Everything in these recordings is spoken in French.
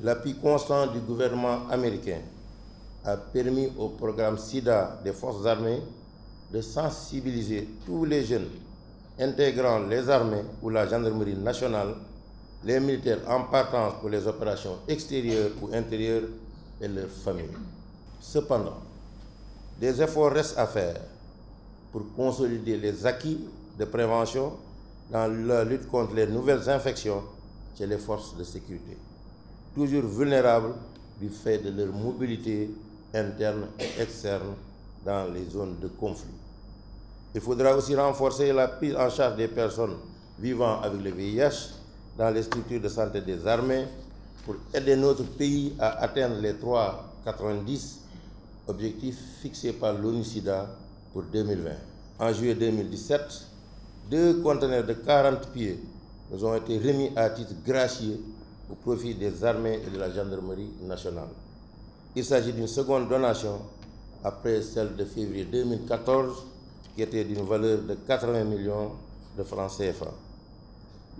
L'appui constant du gouvernement américain a permis au programme SIDA des forces armées de sensibiliser tous les jeunes intégrant les armées ou la gendarmerie nationale, les militaires en partance pour les opérations extérieures ou intérieures et leurs familles. Cependant, des efforts restent à faire pour consolider les acquis de prévention dans la lutte contre les nouvelles infections chez les forces de sécurité, toujours vulnérables du fait de leur mobilité interne et externe dans les zones de conflit. Il faudra aussi renforcer la prise en charge des personnes vivant avec le VIH dans les structures de santé des armées pour aider notre pays à atteindre les 3,90 objectifs fixés par l'ONU-SIDA pour 2020. En juillet 2017, 2 conteneurs de 40 pieds nous ont été remis à titre gracieux au profit des armées et de la gendarmerie nationale. Il s'agit d'une seconde donation après celle de février 2014 qui était d'une valeur de 80 millions de francs CFA.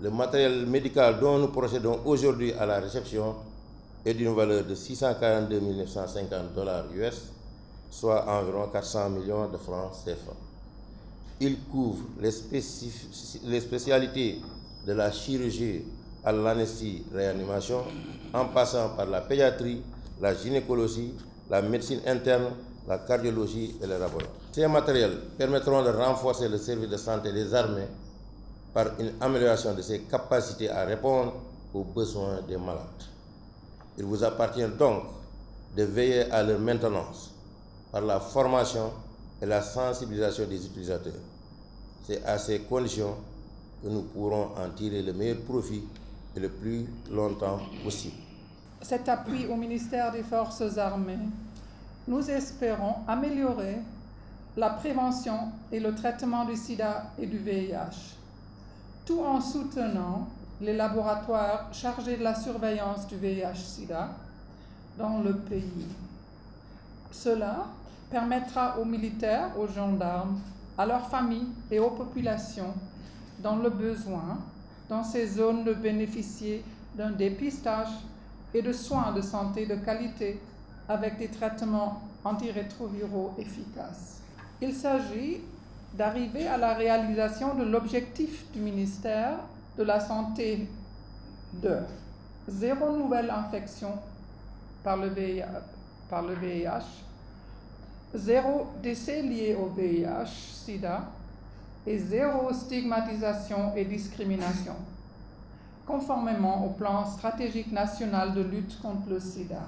Le matériel médical dont nous procédons aujourd'hui à la réception est d'une valeur de 642 950 $ US, soit environ 400 millions de francs CFA. Il couvre les spécialités de la chirurgie à l'anesthésie-réanimation, en passant par la pédiatrie, la gynécologie, la médecine interne, la cardiologie et le laboratoire. Ces matériels permettront de renforcer le service de santé des armées par une amélioration de ses capacités à répondre aux besoins des malades. Il vous appartient donc de veiller à leur maintenance par la formation et la sensibilisation des utilisateurs. C'est à ces conditions que nous pourrons en tirer le meilleur profit et le plus longtemps possible. Cet appui au ministère des Forces armées, nous espérons améliorer la prévention et le traitement du sida et du VIH, tout en soutenant les laboratoires chargés de la surveillance du VIH-sida dans le pays. Cela permettra aux militaires, aux gendarmes, à leurs familles et aux populations dans le besoin, dans ces zones, de bénéficier d'un dépistage et de soins de santé de qualité avec des traitements antirétroviraux efficaces. Il s'agit d'arriver à la réalisation de l'objectif du ministère de la Santé de 0 nouvelle infection par le VIH, 0 décès liés au VIH-Sida et 0 stigmatisation et discrimination, conformément au plan stratégique national de lutte contre le sida.